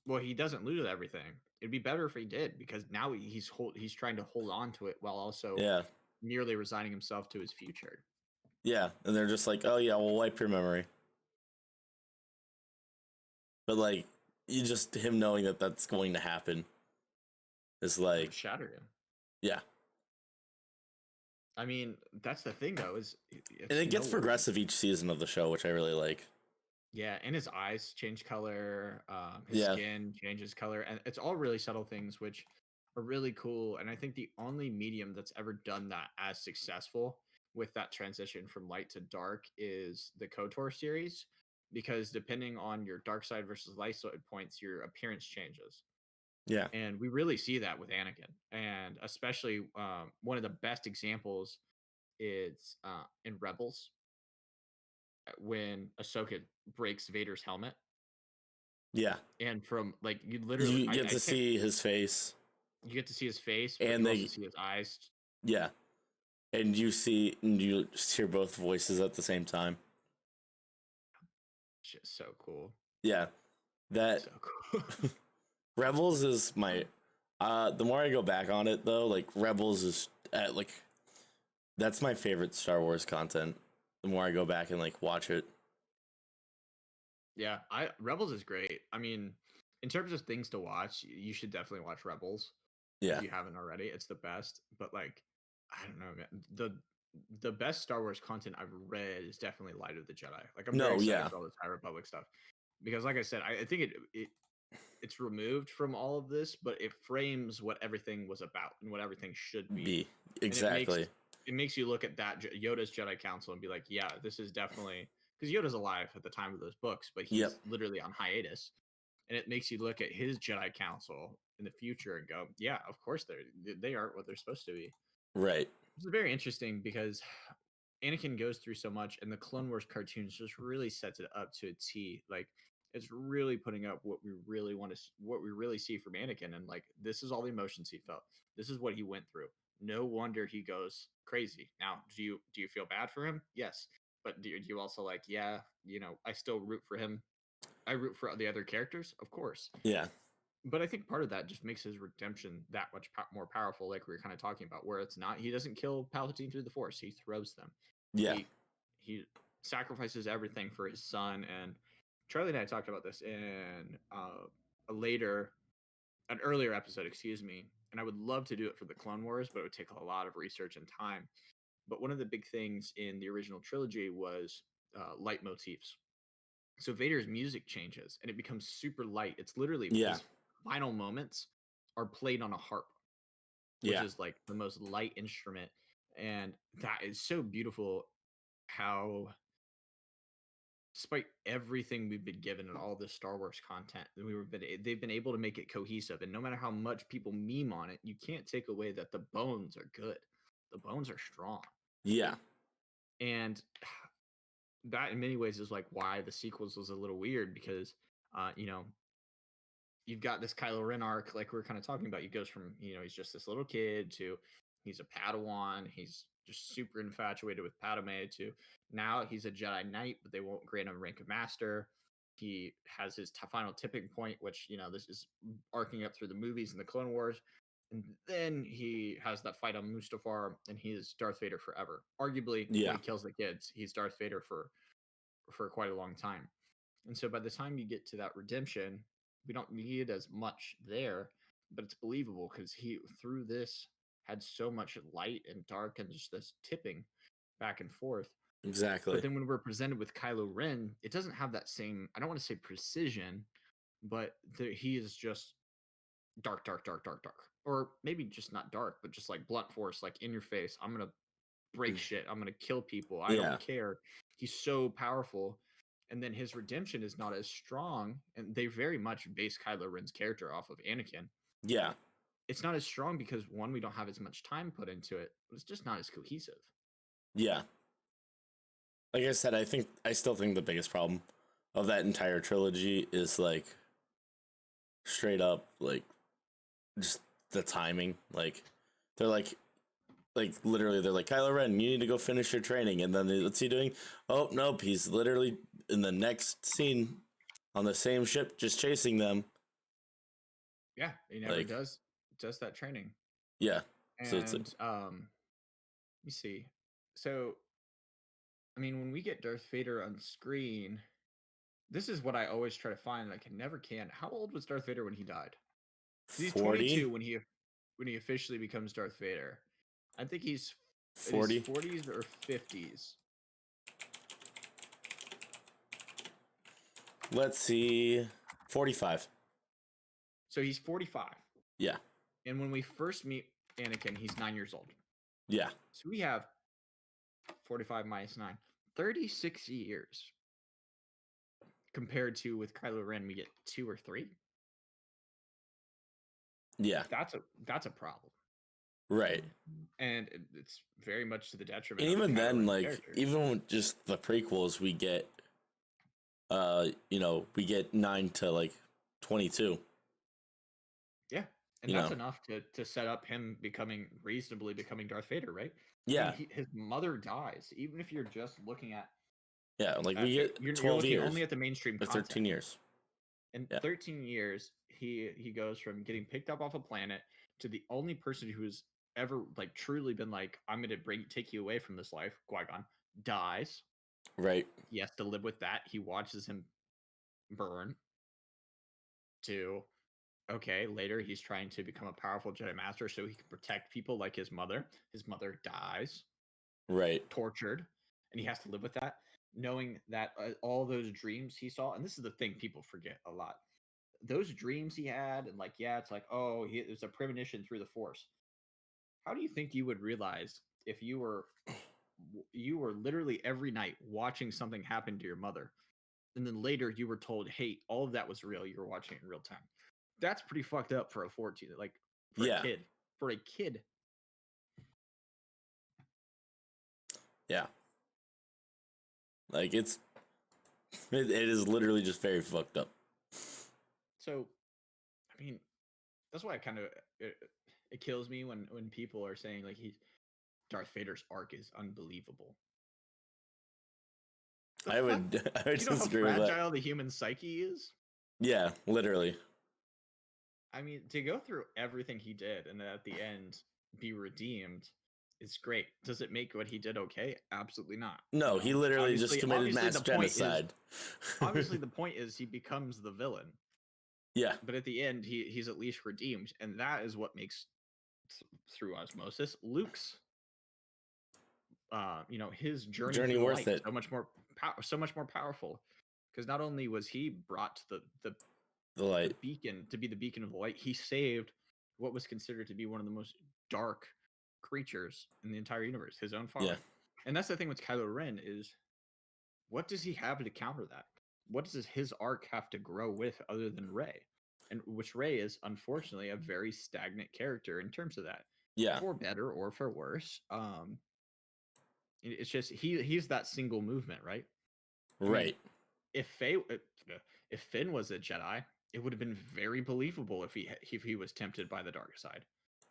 Well, he doesn't lose everything. It'd be better if he did because now he's trying to hold on to it while also nearly resigning himself to his future. Yeah, and they're just like, oh yeah, we'll wipe your memory. But like, you just him knowing that that's going to happen is like shatter him. Yeah. I mean, that's the thing though and it gets progressive each season of the show, which I really like. Yeah, and his eyes change color, his skin changes color, and it's all really subtle things which are really cool. And I think the only medium that's ever done that as successful with that transition from light to dark is the KOTOR series, because depending on your dark side versus light side points, your appearance changes. Yeah. And we really see that with Anakin. And especially one of the best examples is in Rebels when Ahsoka breaks Vader's helmet. Yeah. And from like you literally you get to see his face. You get to see his face, but and you also see his eyes. Yeah. And you just hear both voices at the same time. Just so cool. Yeah. That so cool. Rebels is my the more I go back on it though, like Rebels is like that's my favorite Star Wars content. The more I go back and like watch it. Yeah, Rebels is great. I mean, in terms of things to watch, you should definitely watch Rebels. Yeah. If you haven't already, it's the best. But like, I don't know, man. The best Star Wars content I've read is definitely Light of the Jedi. Like, I'm very excited for all this High Republic stuff because, like I said, I think it's removed from all of this, but it frames what everything was about and what everything should be. Exactly. It makes you look at that Yoda's Jedi Council and be like, yeah, this is definitely because Yoda's alive at the time of those books, but he's literally on hiatus. And it makes you look at his Jedi Council in the future and go, yeah, of course they aren't what they're supposed to be. Right. It's very interesting because Anakin goes through so much, and the Clone Wars cartoons just really sets it up to a T. Like, it's really putting up what we really want to, what we really see from Anakin, and like this is all the emotions he felt. This is what he went through. No wonder he goes crazy. Now, do you feel bad for him? Yes, but do you also like, yeah, I still root for him. I root for the other characters, of course. Yeah. But I think part of that just makes his redemption that much more powerful, like we were kind of talking about, where it's not, he doesn't kill Palpatine through the Force, he throws them. Yeah. He sacrifices everything for his son. And Charlie and I talked about this in an earlier episode, excuse me. And I would love to do it for the Clone Wars, but it would take a lot of research and time. But one of the big things in the original trilogy was light motifs. So Vader's music changes and it becomes super light. It's literally his final moments are played on a harp, which is like the most light instrument. And that is so beautiful how, despite everything we've been given and all this Star Wars content, they've been able to make it cohesive. And no matter how much people meme on it, you can't take away that the bones are good. The bones are strong. Yeah. And that in many ways is like why the sequels was a little weird because, you've got this Kylo Ren arc, like we are kind of talking about. He goes from, he's just this little kid to he's a Padawan. He's just super infatuated with Padme to now he's a Jedi Knight, but they won't grant him rank of master. He has his final tipping point, which, this is arcing up through the movies and the Clone Wars. And then he has that fight on Mustafar and he's Darth Vader forever. Arguably, when he kills the kids, he's Darth Vader for quite a long time. And so by the time you get to that redemption, we don't need as much there, but it's believable because he, through this, had so much light and dark and just this tipping back and forth. Exactly. But then when we're presented with Kylo Ren, it doesn't have that same, I don't want to say precision, but he is just dark, dark, dark, dark, dark. Or maybe just not dark, but just like blunt force, like in your face. I'm going to break shit. I'm going to kill people. I Yeah. don't care. He's so powerful. And then his redemption is not as strong. And they very much base Kylo Ren's character off of Anakin. Yeah. It's not as strong because, one, we don't have as much time put into it, but it's just not as cohesive. Yeah. Like I said, I still think the biggest problem of that entire trilogy is like straight up like just the timing. Like they're like literally they're like, Kylo Ren, you need to go finish your training, and then what's he doing? Oh nope, he's literally in the next scene on the same ship just chasing them. Yeah, he never does that training. Yeah. And So it's let me see. So I mean, when we get Darth Vader on screen, this is what I always try to find, and I never can. How old was Darth Vader when he died? He's 22 when he officially becomes Darth Vader. I think he's 40. 40s or 50s. Let's see. 45. So he's 45. Yeah. And when we first meet Anakin, he's 9 years old. Yeah. So we have 45 minus 9. 36 years. Compared to with Kylo Ren, we get 2 or 3. Yeah. That's a problem. Right. And it's very much to the detriment. And even of then, Ren's like character. even with just the prequels, we get we get 9 to like 22. Yeah. And that's enough to set up him reasonably becoming Darth Vader, right? Yeah. I mean, his mother dies. Even if you're just looking at we get you're 12 years. only at the mainstream or content. 13 years. In 13 years, he goes from getting picked up off a planet to the only person who's ever like truly been like, I'm gonna take you away from this life. Qui-Gon dies. Right. He has to live with that. He watches him burn. To okay, later he's trying to become a powerful Jedi Master so he can protect people like his mother. His mother dies. Right. Tortured, and he has to live with that, knowing that all those dreams he saw, and this is the thing people forget a lot. Those dreams he had, and like, yeah, it's like, oh, there's a premonition through the Force. How do you think you would realize if you were literally every night watching something happen to your mother, and then later you were told, hey, all of that was real, you were watching it in real time? That's pretty fucked up for a 14, like for a kid. For a kid. Yeah. Like it is literally just very fucked up. So, I mean, that's why it kills me when people are saying like Darth Vader's arc is unbelievable. I would disagree with that. How fragile the human psyche is? Yeah, literally. I mean, to go through everything he did and at the end be redeemed is great. Does it make what he did okay? Absolutely not. No, he literally just committed mass genocide. Obviously, the point is he becomes the villain. Yeah. But at the end, he's at least redeemed, and that is what makes through osmosis Luke's his journey worth it, so much more powerful, because not only was he brought to the light, the beacon, to be the beacon of the light, he saved what was considered to be one of the most dark creatures in the entire universe, his own father. And that's the thing with Kylo Ren is, what does he have to counter that? What does his arc have to grow with other than Rey? And which Rey is unfortunately a very stagnant character in terms of that. Yeah. For better or for worse. It's just he's that single movement, right? Right. I mean, if Finn was a Jedi, it would have been very believable if he was tempted by the dark side.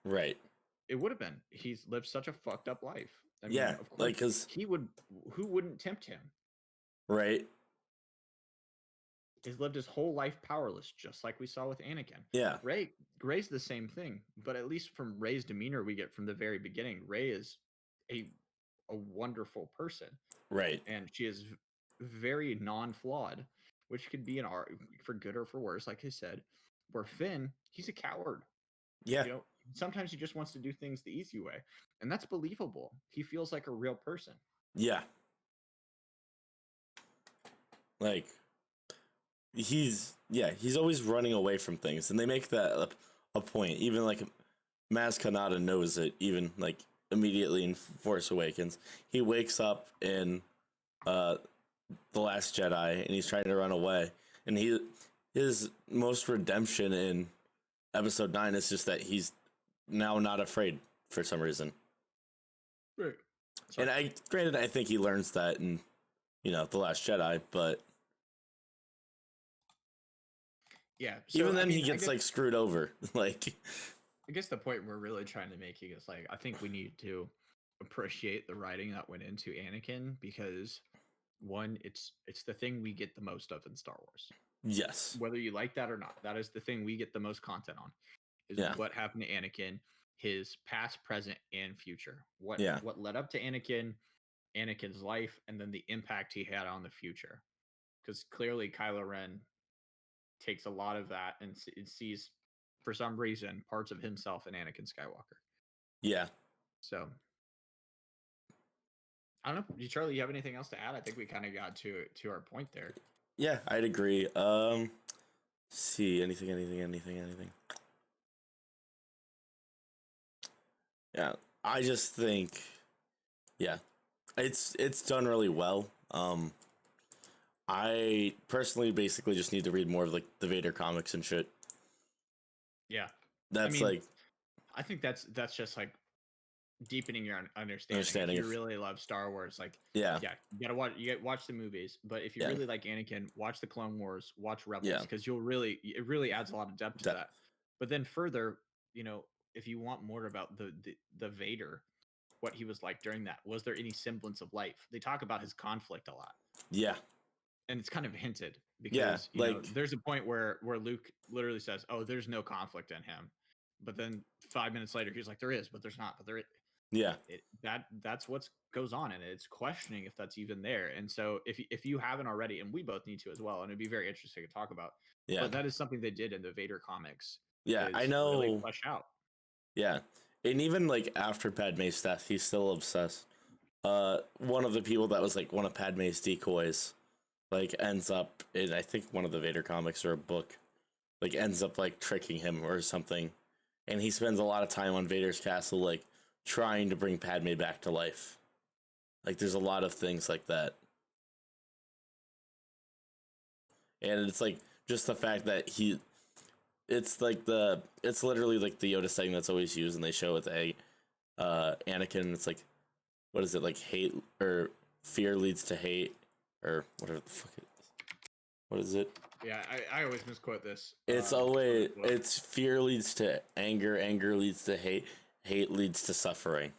Right. It would have been. He's lived such a fucked up life. I mean, yeah, of course, because who wouldn't tempt him? Right. He's lived his whole life powerless, just like we saw with Anakin. Yeah. Rey's the same thing, but at least from Rey's demeanor, we get from the very beginning, Rey is a wonderful person. Right. And she is very non-flawed, which could be an art for good or for worse, like I said. Where Finn, he's a coward. Yeah. Sometimes he just wants to do things the easy way, and that's believable. He feels like a real person. Yeah. Like he's always running away from things, and they make that a point. Even like Maz Kanata knows it. Even like immediately in Force Awakens, he wakes up in uh the Last Jedi, and he's trying to run away, and his most redemption in Episode 9 is just that he's now not afraid for some reason. Right. And I think he learns that in the Last Jedi, but yeah. So, even then I mean, he gets like screwed over. Like, I guess the point we're really trying to make here is like I think we need to appreciate the writing that went into Anakin because one, it's the thing we get the most of in Star Wars. yes, Whether you like that or not, that is the thing we get the most content on. Is Yeah. what happened to Anakin, his past, present, and future. What Yeah. what led up to Anakin's life, and then the impact he had on the future. Because clearly Kylo Ren takes a lot of that and sees, for some reason, parts of himself in Anakin Skywalker. yeah. So I don't know. Charlie, you have anything else to add? I think we kind of got to our point there. Yeah, I'd agree. See, anything. Yeah, I just think, yeah, it's done really well. I personally basically just need to read more of like the Vader comics and shit. Yeah, That's I think that's just like deepening your understanding. Understanding If you of- really love Star Wars, like yeah, you gotta watch the movies. But if you Yeah. really like Anakin, watch the Clone Wars, watch Rebels, Yeah. because it really adds a lot of depth to Depth. that. But then further, if you want more about the Vader, what he was like during that, was there any semblance of life? They talk about his conflict a lot, yeah, and it's kind of hinted Yeah, because like- there's a point where Luke literally says, "Oh, there's no conflict in him," but then 5 minutes later he's like, "There is, but there's not." But there, yeah, that's what goes on, and it's questioning if that's even there. And so if you haven't already, and we both need to as well, and it'd be very interesting to talk about. yeah, But that is something they did in the Vader comics. yeah. I is know. really flesh out. Yeah, and even like after Padme's death, he's still obsessed. One of the people that was like one of Padme's decoys, like ends up in I think one of the Vader comics or a book, like ends up like tricking him or something, and he spends a lot of time on Vader's castle, like trying to bring Padme back to life. Like there's a lot of things like that, and it's like just the fact that it's literally like the Yoda saying that's always used, and they show it to Anakin. It's like, what is it, like hate or fear leads to hate or whatever the fuck it is. What is it? Yeah, I always misquote this. It's always it's fear leads to anger, anger leads to hate, hate leads to suffering.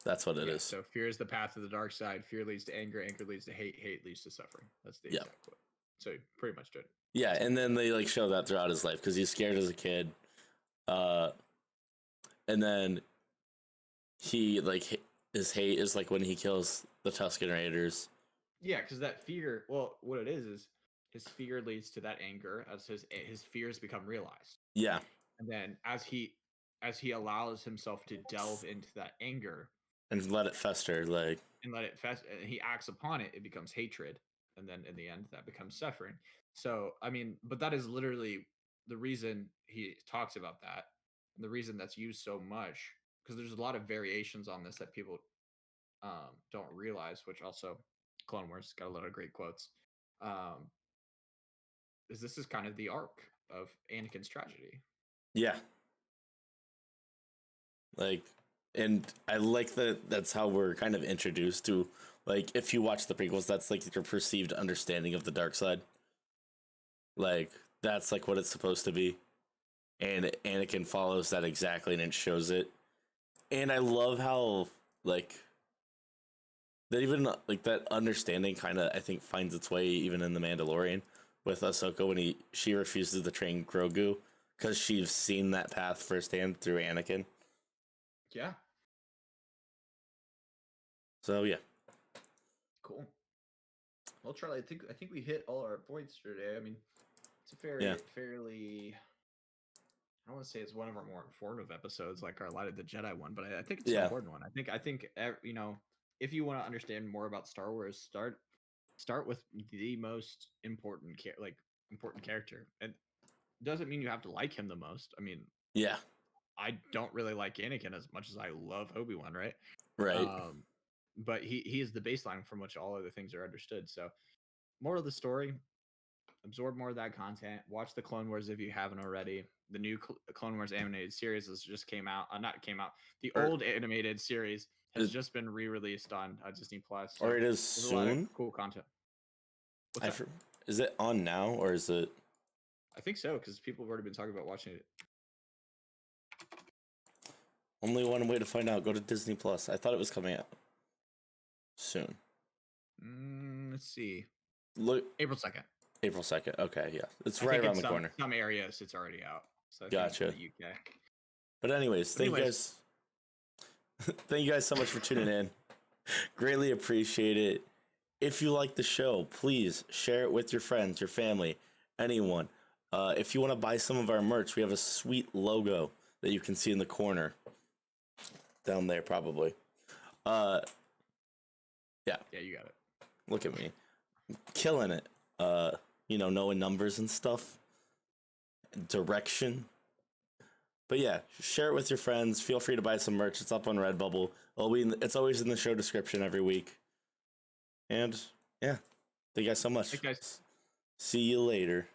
That's what it is. So fear is the path of the dark side. Fear leads to anger. Anger leads to hate. Hate leads to suffering. That's the exact quote. So pretty much did it. Yeah, and then they like show that throughout his life because he's scared as a kid, and then he like his hate is like when he kills the Tusken Raiders. Yeah, because that fear. Well, what it is his fear leads to that anger as his fears become realized. Yeah, And then as he allows himself to delve into that anger and let it fester, like and let it fest, and he acts upon it, it becomes hatred, and then in the end that becomes suffering. So I mean, but that is literally the reason he talks about that, and the reason that's used so much, because there's a lot of variations on this that people don't realize, which also Clone Wars got a lot of great quotes. Is this is kind of the arc of Anakin's tragedy. yeah, like, and I like that. That's how we're kind of introduced to, like, if you watch the prequels, that's like your perceived understanding of the dark side. Like that's like what it's supposed to be, and Anakin follows that exactly, and it shows it. And I love how like that even like that understanding kind of I think finds its way even in the Mandalorian with Ahsoka when she refuses to train Grogu because she's seen that path firsthand through Anakin. Yeah. So yeah. Cool. Well, Charlie, I think we hit all our points today. I mean, it's a fairly. I don't want to say it's one of our more informative episodes, like our Light of the Jedi one, but I think it's an important one. I think if you want to understand more about Star Wars, start start with the most important important character. And doesn't mean you have to like him the most. I mean, Yeah. I don't really like Anakin as much as I love Obi-Wan, right? Right. But he is the baseline from which all other things are understood. So, moral of the story: absorb more of that content. Watch the Clone Wars if you haven't already. The new Clone Wars animated series has just came out. Not came out. The old animated series has just been re-released on Disney Plus. So or it is there's a lot of soon. cool content. What's that? Is it on now or is it? I think so, because people have already been talking about watching it. Only one way to find out. Go to Disney Plus. I thought it was coming out soon. Let's see. Look, April 2nd. April 2nd. Okay, yeah, it's I right think around in the corner. Some areas it's already out. So I Gotcha. think in the UK. But anyways, thank you guys. Thank you guys so much for tuning in. Greatly appreciate it. If you like the show, please share it with your friends, your family, anyone. If you want to buy some of our merch, we have a sweet logo that you can see in the corner. Down there, probably. Yeah. Yeah, you got it. Look at me. Killing it. Knowing numbers and stuff. Direction. But yeah, share it with your friends. Feel free to buy some merch. It's up on Redbubble. It's always in the show description every week. And yeah, thank you guys so much. Thanks, guys. See you later.